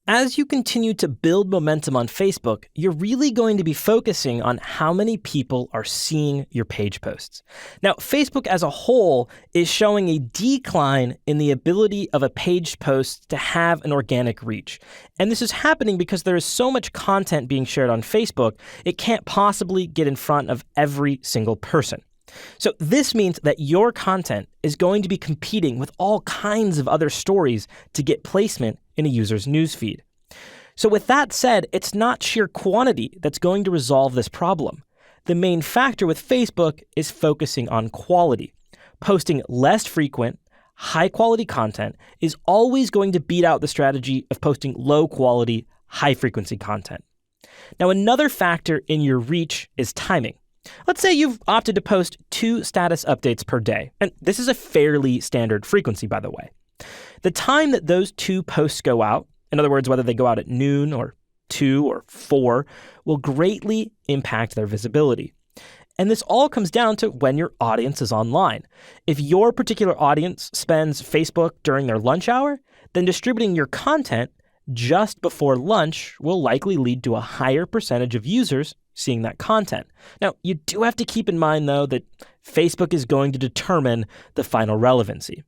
As you continue to build momentum on Facebook, you're really going to be focusing on how many people are seeing your page posts. Now, Facebook as a whole is showing a decline in the ability of a page post to have an organic reach. And this is happening because there is so much content being shared on Facebook, it can't possibly get in front of every single person. So this means that your content is going to be competing with all kinds of other stories to get placement in a user's newsfeed. So with that said, it's not sheer quantity that's going to resolve this problem. The main factor with Facebook is focusing on quality. Posting less frequent, high-quality content is always going to beat out the strategy of posting low-quality, high-frequency content. Now, another factor in your reach is timing. Let's say you've opted to post 2 status updates per day, and this is a fairly standard frequency, by the way. The time that those 2 posts go out, in other words, whether they go out at noon or 2 or 4, will greatly impact their visibility. And this all comes down to when your audience is online. If your particular audience spends Facebook during their lunch hour, then distributing your content just before lunch will likely lead to a higher percentage of users seeing that content. Now, you do have to keep in mind, though, that Facebook is going to determine the final relevancy.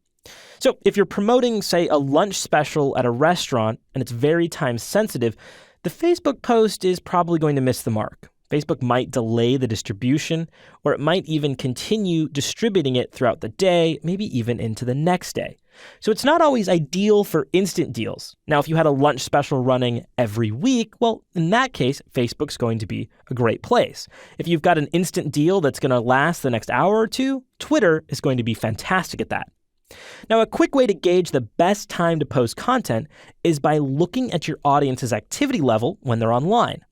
So if you're promoting, say, a lunch special at a restaurant and it's very time sensitive, the Facebook post is probably going to miss the mark. Facebook might delay the distribution, or it might even continue distributing it throughout the day, maybe even into the next day. So it's not always ideal for instant deals. Now, if you had a lunch special running every week, well, in that case, Facebook's going to be a great place. If you've got an instant deal that's going to last the next hour or two, Twitter is going to be fantastic at that. Now, a quick way to gauge the best time to post content is by looking at your audience's activity level when they're online.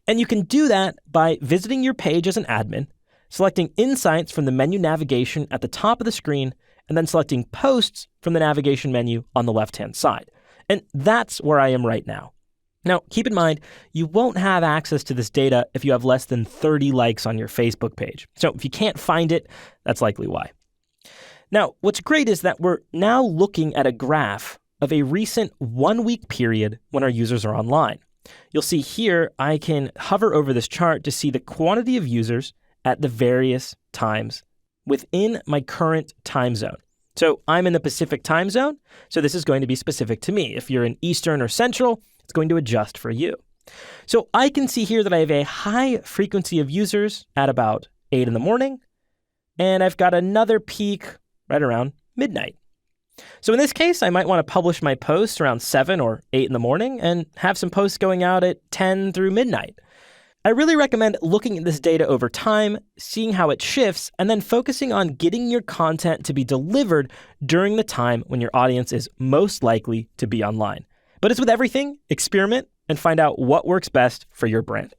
And you can do that by visiting your page as an admin, selecting Insights from the menu navigation at the top of the screen, and then selecting Posts from the navigation menu on the left-hand side. And that's where I am right now. Now, keep in mind, you won't have access to this data if you have less than 30 likes on your Facebook page. So if you can't find it, that's likely why. Now, what's great is that we're now looking at a graph of a recent 1-week period when our users are online. You'll see here, I can hover over this chart to see the quantity of users at the various times within my current time zone. So I'm in the Pacific time zone, so this is going to be specific to me. If you're in Eastern or Central, it's going to adjust for you. So I can see here that I have a high frequency of users at about 8 in the morning, and I've got another peak right around midnight. So in this case, I might want to publish my posts around 7 or 8 in the morning and have some posts going out at 10 through midnight. I really recommend looking at this data over time, seeing how it shifts, and then focusing on getting your content to be delivered during the time when your audience is most likely to be online. But as with everything, experiment and find out what works best for your brand.